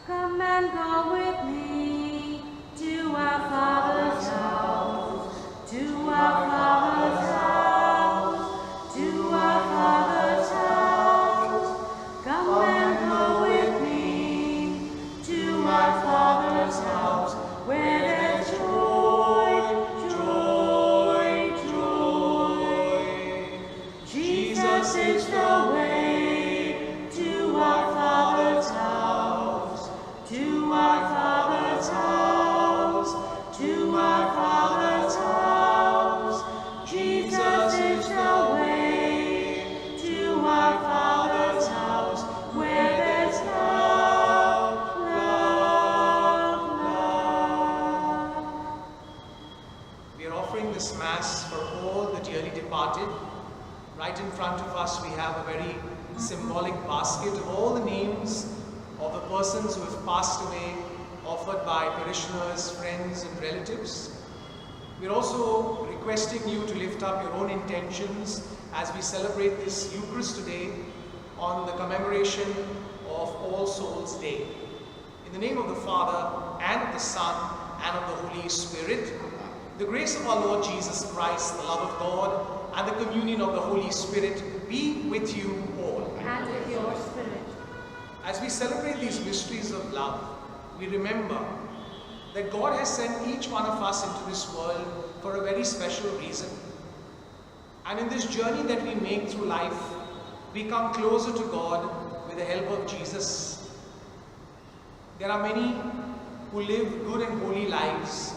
Come and go with me to our Father's house, to our Father's house, to our Father's house. Come and go with me to our Father's house, where there's joy, joy, joy. Jesus is the way to our Father's house, to our Father's house, to our Father's house. Jesus is the way to our Father's house, where there's love, love, love. We are offering this Mass for all the dearly departed. Right in front of us we have a very symbolic basket of all the names of the persons who have passed away, offered by parishioners, friends and relatives. We are also requesting you to lift up your own intentions as we celebrate this Eucharist today on the commemoration of All Souls' Day. In the name of the Father, and of the Son, and of the Holy Spirit, the grace of our Lord Jesus Christ, the love of God, and the communion of the Holy Spirit be with you all. And with your spirit. As we celebrate these mysteries of love, we remember that God has sent each one of us into this world for a very special reason. And in this journey that we make through life, we come closer to God with the help of Jesus. There are many who live good and holy lives.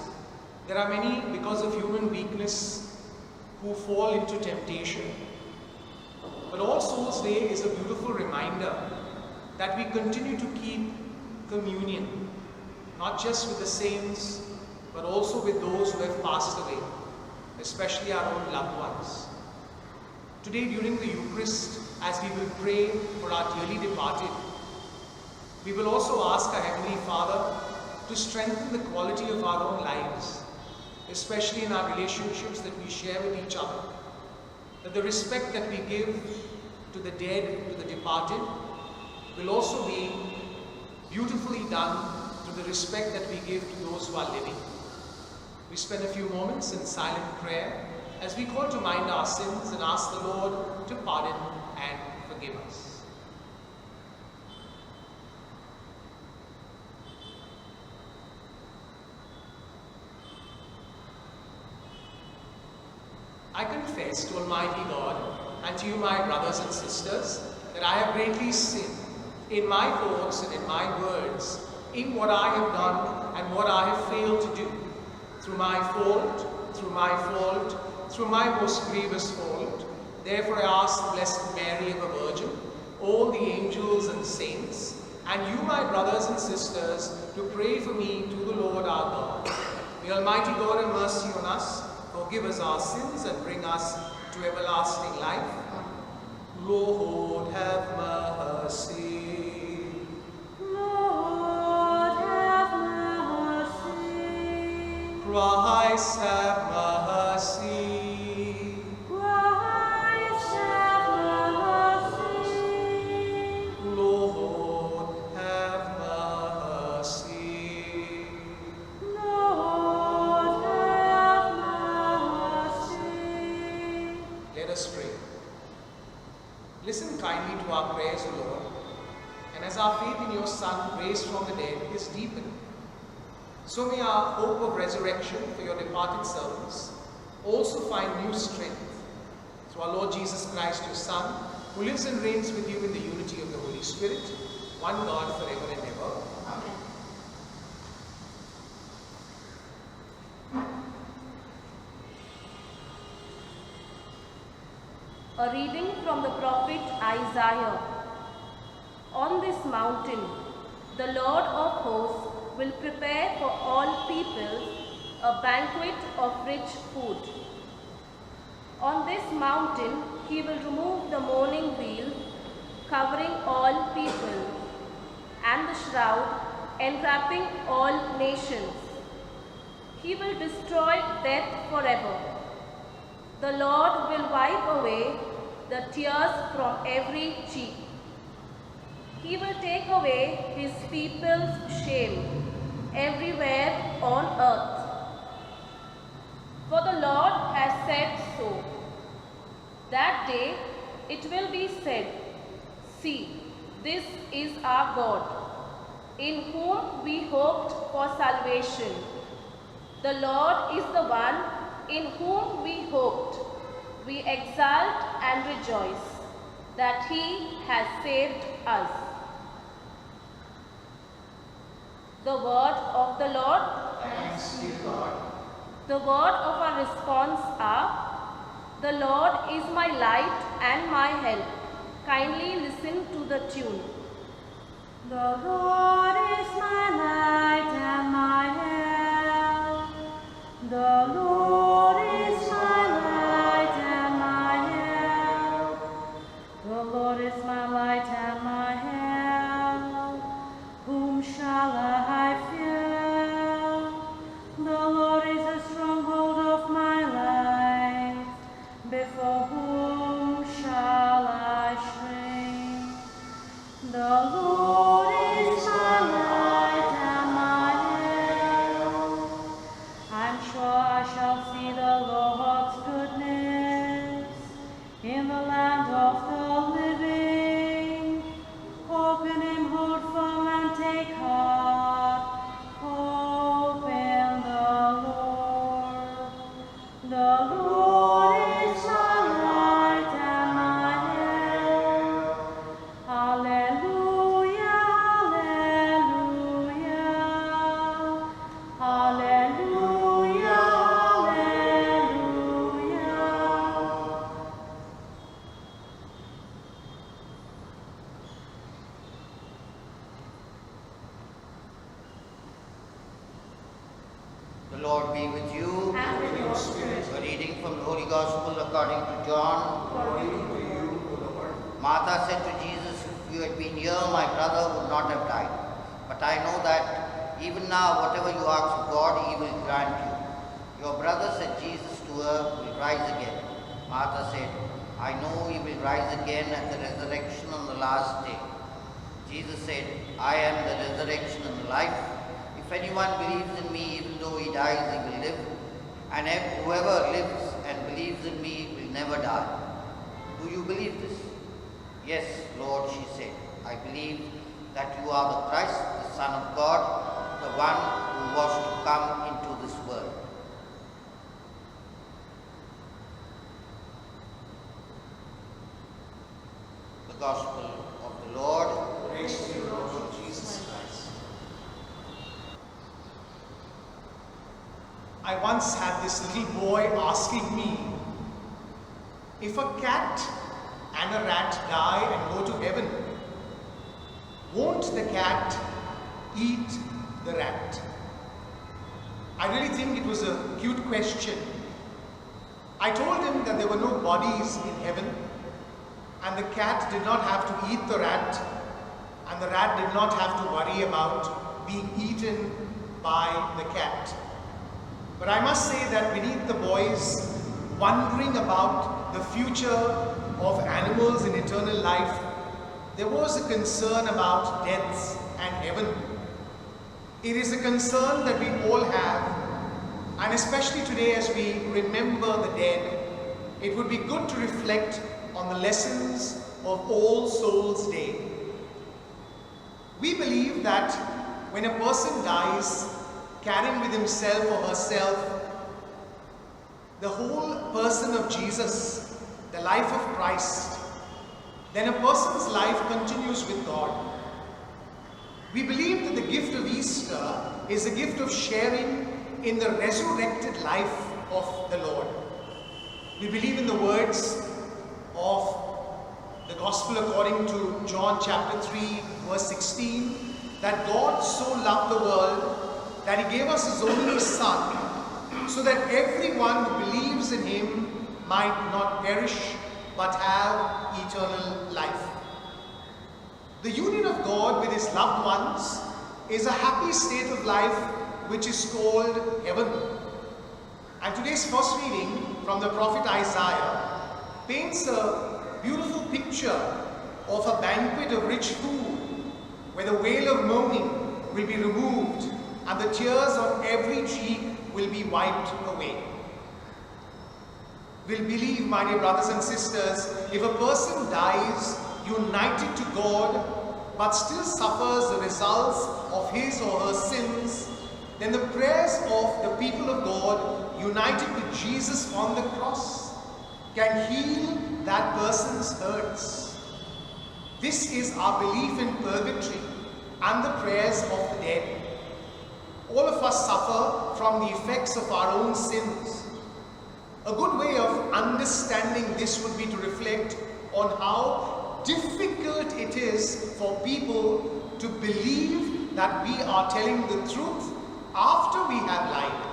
There are many, because of human weakness, who fall into temptation. But All Souls' Day is a beautiful reminder that we continue to keep communion, not just with the saints, but also with those who have passed away, especially our own loved ones. Today, during the Eucharist, as we will pray for our dearly departed, we will also ask our Heavenly Father to strengthen the quality of our own lives, especially in our relationships that we share with each other, that the respect that we give to the dead, to the departed, will also be beautifully done to the respect that we give to those who are living. We spend a few moments in silent prayer as we call to mind our sins and ask the Lord to pardon and forgive us. I confess to Almighty God and to you, my brothers and sisters, that I have greatly sinned in my thoughts and in my words, in what I have done and what I have failed to do, through my fault, through my most grievous fault. Therefore I ask the Blessed Mary, ever Virgin, all the angels and saints, and you, my brothers and sisters, to pray for me to the Lord our God. May Almighty God have mercy on us, forgive us our sins, and bring us to everlasting life. Lord, have mercy. Lord, have mercy. Christ, have mercy. Christ, have mercy. Lord, have mercy. Lord, have mercy. Let us pray. Listen kindly to our prayers, O Lord, and as our faith in your Son, raised from the dead, is deepened, so may our hope of resurrection for your departed servants also find new strength through our Lord Jesus Christ, your Son, who lives and reigns with you in the unity of the Holy Spirit, one God forever and ever. Amen. A reading from the prophet Isaiah. On this mountain, the Lord of hosts will prepare for all people a banquet of rich food. On this mountain, he will remove the mourning veil, covering all people, and the shroud, enwrapping all nations. He will destroy death forever. The Lord will wipe away the tears from every cheek. He will take away his people's shame everywhere on earth. For the Lord has said so. That day it will be said, "See, this is our God, in whom we hoped for salvation. The Lord is the one in whom we hoped. We exult and rejoice that he has saved us." The word of the Lord. Thanks be to God. The word of our response are, "The Lord is my light and my help." Kindly listen to the tune. The Lord is my light and my help. The Lord is my light and my help. The Lord is my light and my help. Whom shall I fear? The Lord is the stronghold of my life. Before whom shall I shrink? The Lord is my light and my help. I'm sure I shall see the Lord's goodness in the land of the living. Open him, hold firm, and take heart. Hope in the Lord. The Lord is my light and my help. Hallelujah, hallelujah. Hallelujah, hallelujah. The Lord be with you. And with your spirit. A reading from the Holy Gospel according to John. Glory to you, O Lord. Martha said to Jesus, "If you had been here, my brother would not have died. But I know that even now, whatever you ask of God, he will grant you." "Your brother," said Jesus to her, "will rise again." Martha said, "I know he will rise again at the resurrection on the last day." Jesus said, "I am the resurrection and the life. If anyone believes in me, even though he dies, he will live. And whoever lives and believes in me will never die." "Do you believe this?" "Yes, Lord," she said. "I believe that you are the Christ, the Son of God, the one who was to come into this world." The Gospel of the Lord. Praise to you, Lord Jesus Christ. I once had this little boy asking me, if a cat and a rat die and go to heaven, won't the cat eat the rat? I really think it was a cute question. I told him that there were no bodies in heaven, and the cat did not have to eat the rat, and the rat did not have to worry about being eaten by the cat. But I must say that beneath the boy's wondering about the future of animals in eternal life, there was a concern about death and heaven. It is a concern that we all have, and especially today as we remember the dead, it would be good to reflect on the lessons of All Souls Day. We believe that when a person dies, carrying with himself or herself the whole person of Jesus, the life of Christ, then a person's life continues with God. We believe that the gift of Easter is a gift of sharing in the resurrected life of the Lord. We believe in the words of the Gospel according to John chapter 3 verse 16, that God so loved the world that he gave us his only Son, so that everyone who believes in him might not perish but have eternal life. The union of God with his loved ones is a happy state of life which is called heaven. And today's first reading from the prophet Isaiah paints a beautiful picture of a banquet of rich food where the wail of mourning will be removed and the tears on every cheek will be wiped away. We'll believe, my dear brothers and sisters, if a person dies united to God but still suffers the results of his or her sins, then the prayers of the people of God united with Jesus on the cross can heal that person's hurts. This is our belief in purgatory and the prayers of the dead. All of us suffer from the effects of our own sins. A good way of understanding this would be to reflect on how difficult it is for people to believe that we are telling the truth after we have lied.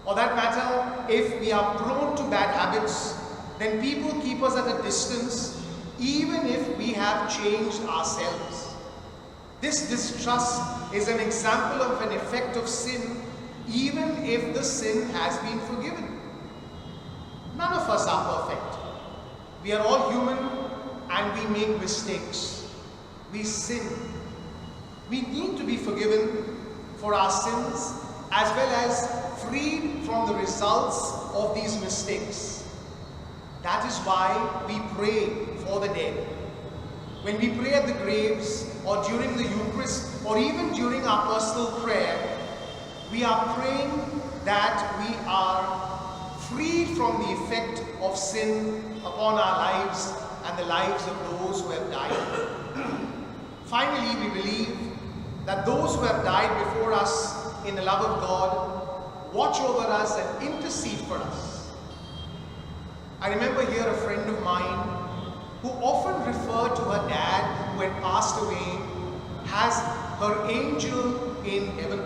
Or that matter, if we are prone to bad habits, then people keep us at a distance even if we have changed ourselves. This distrust is an example of an effect of sin, even if the sin has been forgiven. None of us are perfect. We are all human and we make mistakes. We sin. We need to be forgiven for our sins as well as freed from the results of these mistakes. That is why we pray for the dead. When we pray at the graves or during the Eucharist or even during our personal prayer, we are praying that we are freed from the effect of sin upon our lives and the lives of those who have died. Finally, we believe that those who have died before us in the love of God watch over us and intercede for us. I remember here a friend of mine who often referred to her dad who had passed away as her angel in heaven.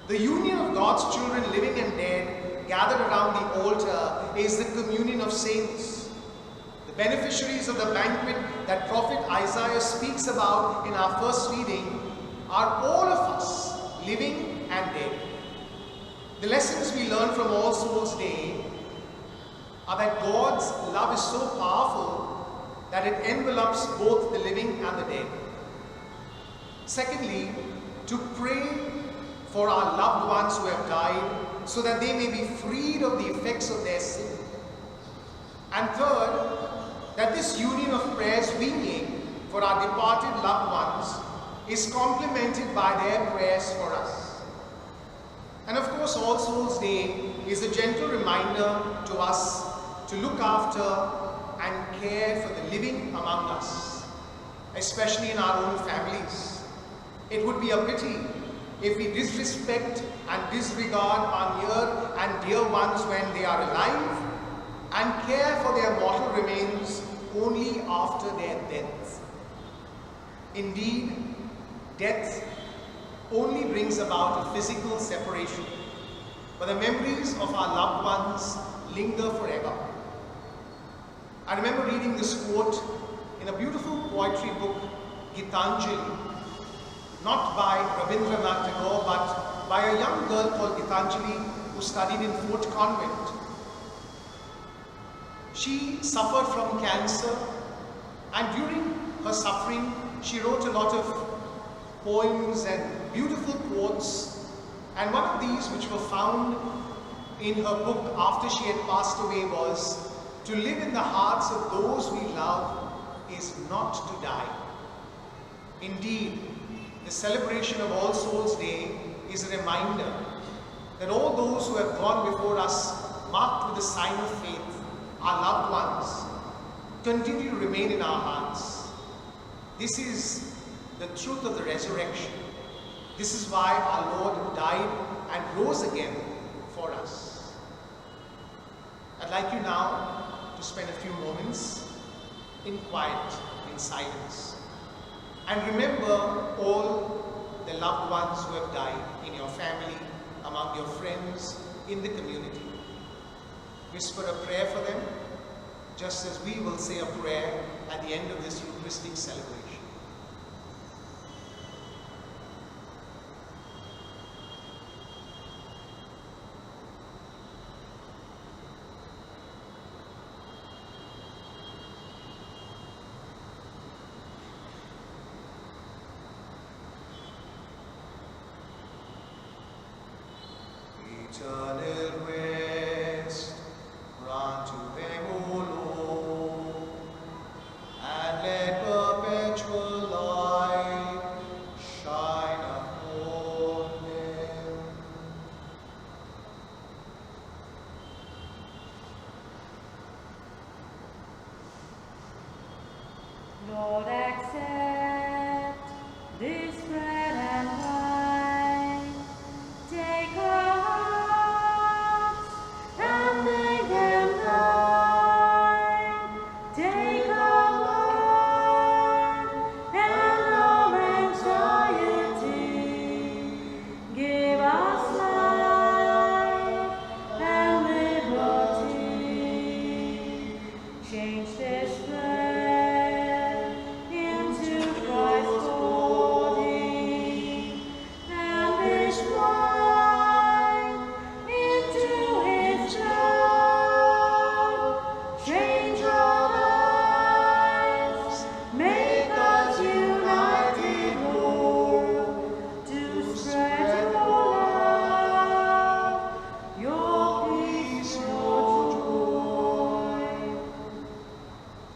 The union of God's children living and dead gathered around the altar is the communion of saints. The beneficiaries of the banquet that prophet Isaiah speaks about in our first reading are all of us, living and dead. The lessons we learn from All Souls Day are that God's love is so powerful that it envelops both the living and the dead. Secondly, to pray for our loved ones who have died so that they may be freed of the effects of their sin. And third, that this union of prayers we make for our departed loved ones is complemented by their prayers for us. And of course, All Souls Day is a gentle reminder to us to look after and care for the living among us, especially in our own families. It would be a pity if we disrespect and disregard our near and dear ones when they are alive and care for their mortal remains only after their death. Indeed, death only brings about a physical separation, but the memories of our loved ones linger forever. I remember reading this quote in a beautiful poetry book, Gitanjali, not by Rabindranath Tagore, but by a young girl called Gitanjali who studied in Fort Convent. She suffered from cancer, and during her suffering, she wrote a lot of poems and beautiful quotes, and one of these which were found in her book after she had passed away was, "To live in the hearts of those we love is not to die." Indeed, the celebration of All Souls Day is a reminder that all those who have gone before us, marked with the sign of faith, our loved ones, continue to remain in our hearts. This is the truth of the resurrection. This is why our Lord died and rose again for us. I'd like you now to spend a few moments in quiet, in silence, and remember all the loved ones who have died in your family, among your friends, in the community. Whisper a prayer for them, just as we will say a prayer at the end of this Eucharistic celebration. eternal rest grant to them, O Lord, and let perpetual light shine upon them. Lord, accept this bread and wine. Take our hearts and make them thine. Take our mourn and our anxiety. Give us life and liberty. Change this bread into Christ's body, and this wine into His blood. Change our lives, make us united, Lord, to spread your love, your peace, your joy.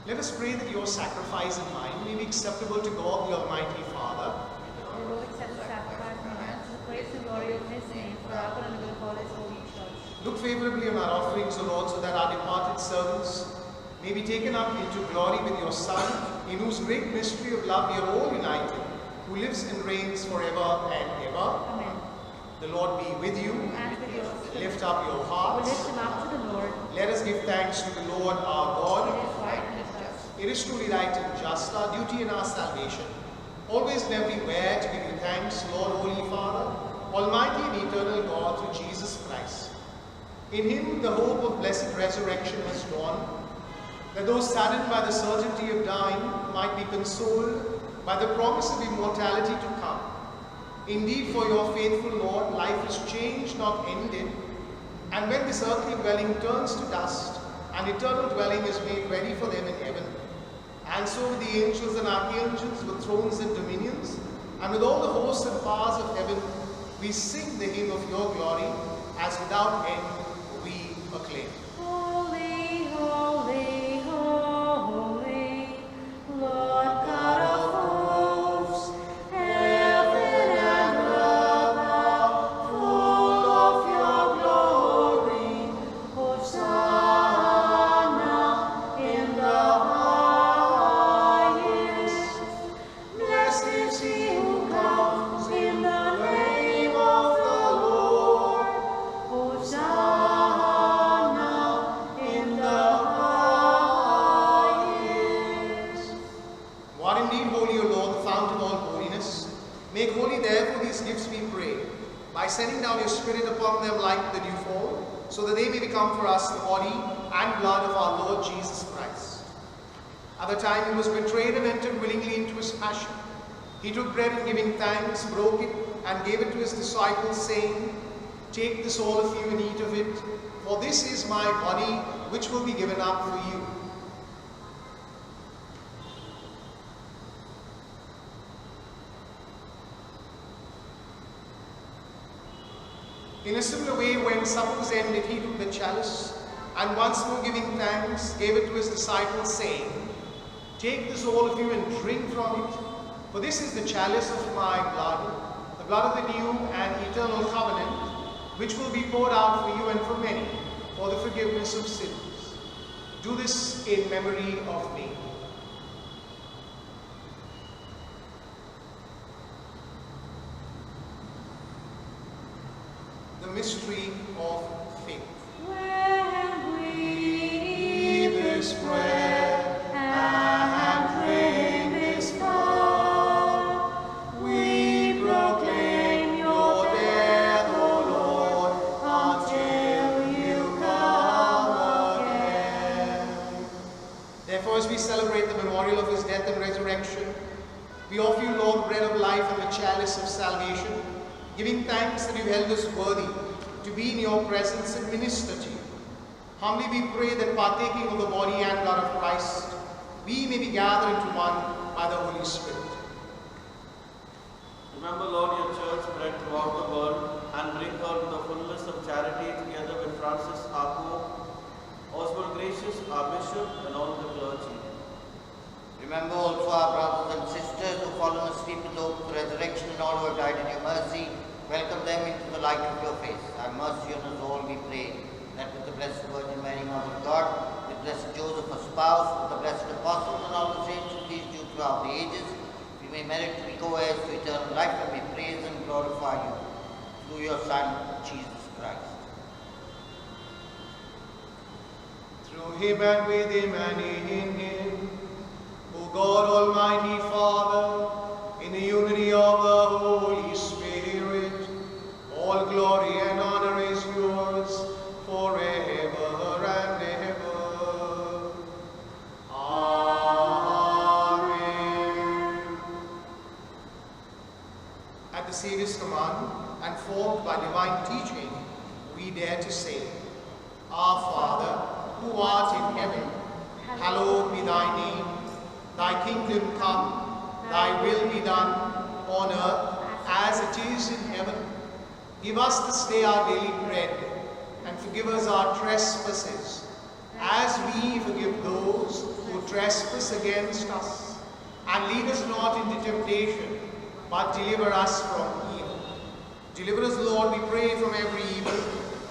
Let us pray that your sacrifice and mine may be acceptable to God the Almighty Father. The Lord accept the sacrifice and hands to the praise and glory of His name, forever and ever for His holy church. Look favorably on our offerings, O Lord, so that our departed servants may be taken up into glory with your Son, in whose great mystery of love we are all united, who lives and reigns forever and ever. Amen. The Lord be with you. And with your spirit, Lift up your we hearts. lift him up to the Lord. Let us give thanks to the Lord our It God. is right and just. It is truly right and just, our duty and our salvation, always and everywhere to give you thanks, Lord, Holy Father, Almighty and eternal God, through Jesus Christ. In Him the hope of blessed resurrection has dawned, that those saddened by the certainty of dying might be consoled by the promise of immortality to come. Indeed, for your faithful Lord, life is changed, not ended, and when this earthly dwelling turns to dust, an eternal dwelling is made ready for them in heaven. And so with the angels and archangels, with thrones and dominions, and with all the hosts and powers of heaven, we sing the hymn of your glory, as without end we acclaim. Holy, holy, holy, Lord God of hosts, heaven and earth are full of your glory. Hosanna in the highest. Blessed is he who comes in the name of the Lord. Hosanna in the highest. What indeed holy, O Lord, the fount of all holiness. Make holy therefore these gifts, we pray, by sending down your Spirit upon them like the dewfall, so that they may become for us the body and blood of our Lord Jesus Christ. At the time he was betrayed and entered willingly into his passion, he took bread and giving thanks, broke it, and gave it to his disciples, saying, Take this, all of you, and eat of it, for this is my body, which will be given up for you. In a similar way, when supper was ended, he took the chalice, and once more giving thanks, gave it to his disciples, saying, Take this, all of you, and drink from it, for this is the chalice of my blood, the blood of the new and eternal covenant, which will be poured out for you and for many, for the forgiveness of sins. Do this in memory of me. The mystery of faith. When we eat this bread and drink this cup, we proclaim your death, O Lord, until you come again. Therefore, as we celebrate the memorial of his death and resurrection, we offer you, Lord, the bread of life and the chalice of salvation, giving thanks that you held us worthy to be in your presence and minister to you. Humbly we pray that partaking of the body and blood of Christ, we may be gathered into one by the Holy Spirit. Remember, Lord, your church spread throughout the world and bring her to the fullness of charity Francis, our Pope, Oswald Gracious, our Bishop, and all the clergy. Remember also our brothers and sisters who have fallen asleep in the hope of the resurrection and all who have died in your mercy. Welcome them into the light of your face. Have mercy on us all, we pray, that with the Blessed Virgin Mary, Mother of God, with Blessed Joseph, her spouse, with the blessed apostles and all the saints who please you throughout the ages, we may merit to be co-heirs to eternal life and may praise and glorify you through your Son, Jesus Christ. Through him and with him and in him, O God, Almighty Father, in the unity of the Holy Spirit, all glory and honor is yours forever and ever. Amen. At the Saviour's command and formed by divine teaching, we dare to say, Our Father, who art in heaven, hallowed be thy name. Thy kingdom come, thy will be done, on earth as it is in heaven. Give us this day our daily bread, and forgive us our trespasses, as we forgive those who trespass against us. And lead us not into temptation, but deliver us from evil. Deliver us, Lord, we pray, from every evil.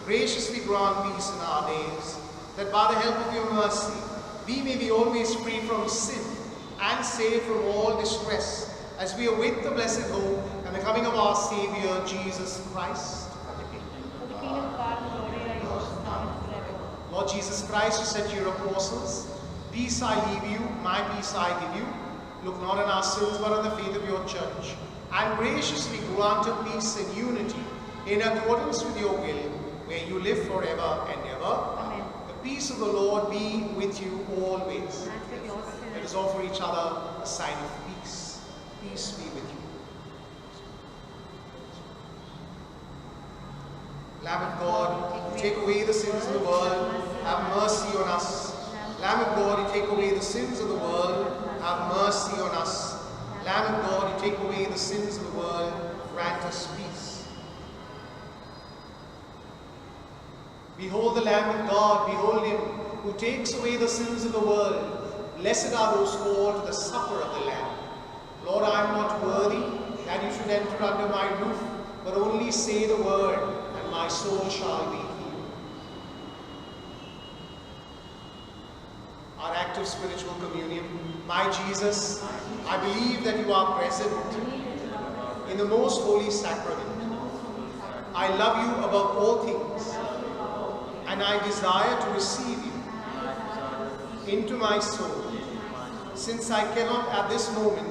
Graciously grant peace in our days, that by the help of your mercy, we may be always free from sin and safe from all distress, as we await the blessed hope and the coming of our Saviour, Jesus Christ. For the kingdom, power, and glory are yours, now and forever. Lord Jesus Christ, you said to your apostles, Peace I leave you, my peace I give you. Look not on our sins, but on the faith of your church, and graciously grant her peace and unity, in accordance with your will, where you live forever and ever. Amen. The peace of the Lord be with you always. And with your spirit. Let us offer each other a sign of peace. Peace be with you. Lamb of God, you take away the sins of the world, have mercy on us. Lamb of God, you take away the sins of the world, have mercy on us. Lamb of God, you take away the sins of the world, grant us peace. Behold the Lamb of God, behold him who takes away the sins of the world. Blessed are those called to the supper of the Lamb. Lord, I am not worthy that you should enter under my roof, but only say the word, and my soul shall be healed. Our act of spiritual communion. My Jesus, I believe that you are present in the most holy sacrament. I love you above all things, and I desire to receive you into my soul. Since I cannot at this moment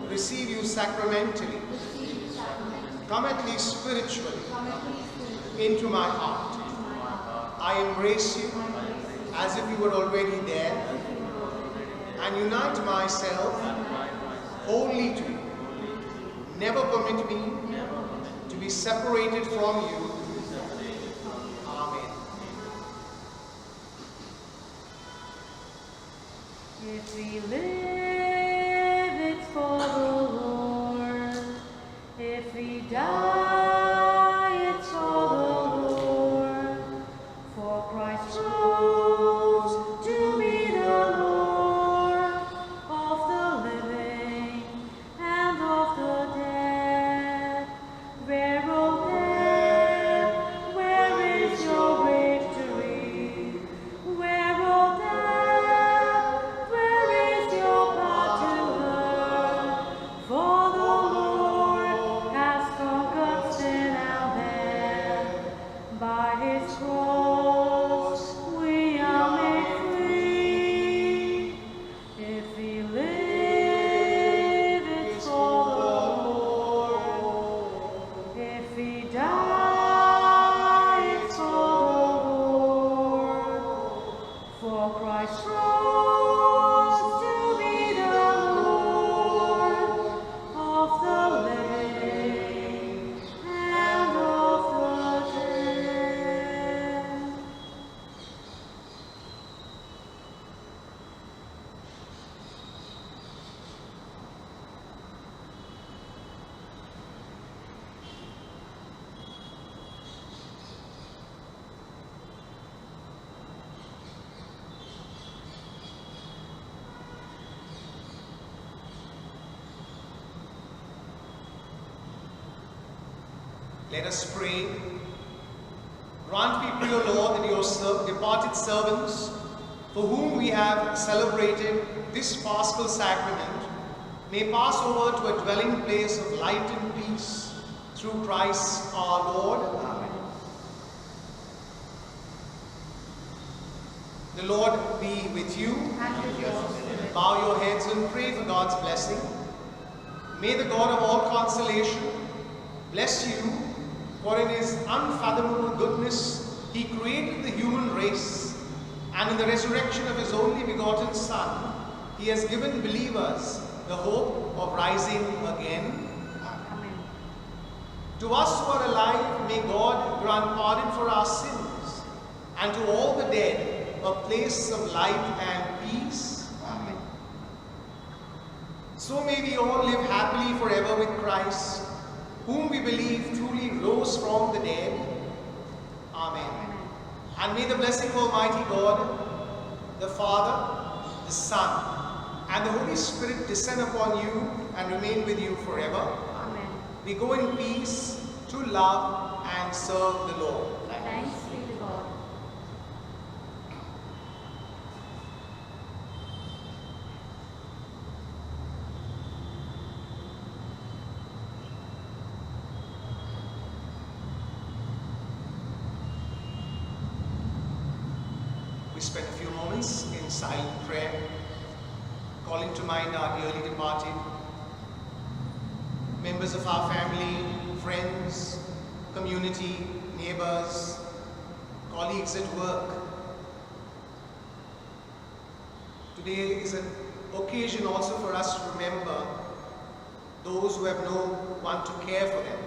receive you sacramentally, come at least spiritually into my heart. I embrace you as if you were already there, and unite myself wholly to you. Never permit me to be separated from you. Amen. If we live, it's for the Lord. If we die, it's for the Lord. For Christ rose to be the Lord of the living and of the dead. Where, O death, where is your victory? Where, O death, where is your Let us pray. Grant, we pray, O Lord, that your departed servants, for whom we have celebrated this Paschal sacrament, may pass over to a dwelling place of light and peace through Christ our Lord. Amen. The Lord be with you. And with your spirit. Bow your heads and pray for God's blessing. May the God of all consolation bless you, for in his unfathomable goodness he created the human race, and in the resurrection of his only begotten Son, he has given believers the hope of rising again. Amen. To us who are alive, may God grant pardon for our sins, and to all the dead a place of light and peace. Amen. So may we all live happily forever with Christ, whom we believe truly rose from the dead. Amen. Amen. And may the blessing of Almighty God, the Father, the Son, and the Holy Spirit descend upon you and remain with you forever. Amen. We go in peace to love and serve the Lord. Thanks be to God. We spend a few moments in silent prayer, calling to mind our dearly departed, members of our family, friends, community, neighbors, colleagues at work. Today is an occasion also for us to remember those who have no one to care for them.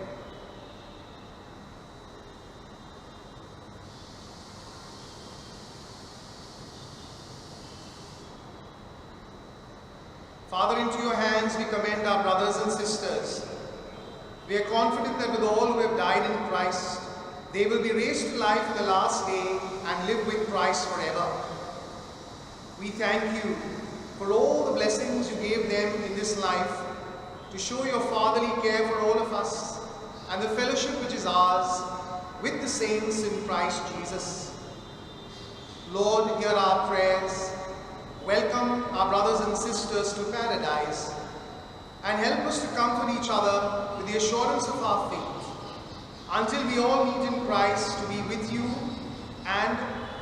Father, into your hands we commend our brothers and sisters. We are confident that with all who have died in Christ, they will be raised to life in the last day and live with Christ forever. We thank you for all the blessings you gave them in this life, to show your fatherly care for all of us, and the fellowship which is ours with the saints in Christ Jesus. Lord, hear our prayers. Welcome our brothers and sisters to paradise, and help us to comfort each other with the assurance of our faith, until we all meet in Christ to be with you and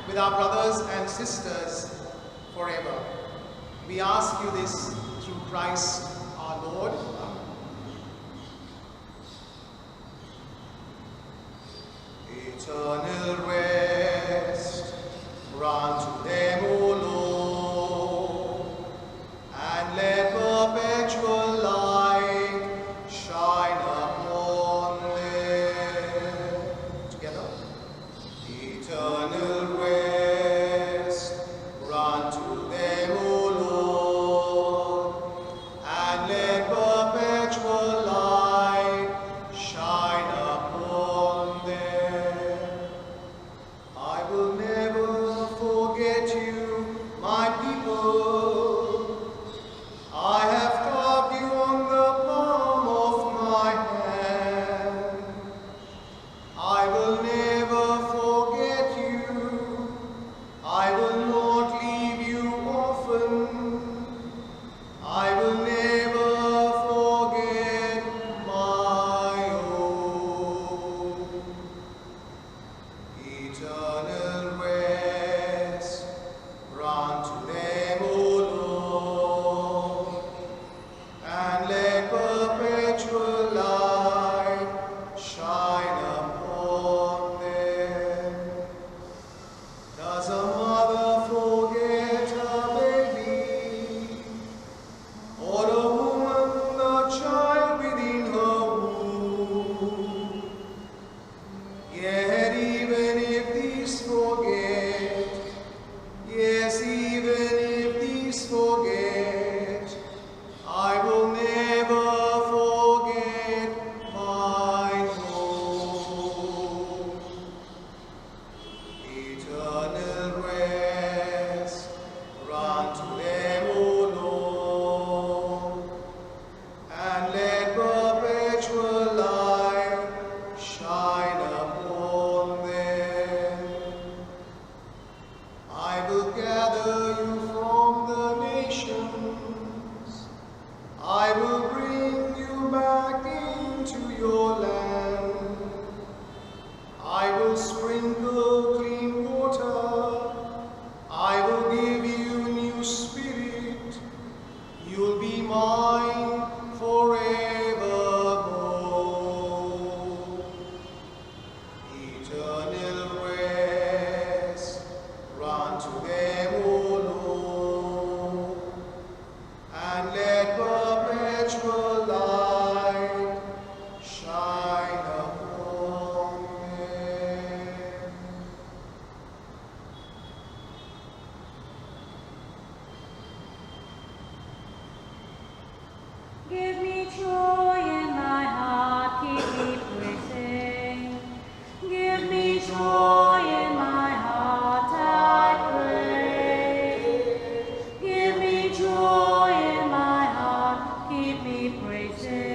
with our brothers and sisters forever. We ask you this through Christ our Lord. Eternal rest grant to them, O Lord, and let perpetual light shine upon them. Together. Eternal rest grant to them, O Lord, and let perpetual light shine upon them. I will bring you back into your land. I will sprinkle clean water. I will give you new spirit. You'll be mine forevermore. Eternal rest, run to them, O Lord, and let perpetual light shine upon them. Give me joy in my heart, keep me praising. Give me joy in my heart, I pray. Give me joy in my heart, keep me praising.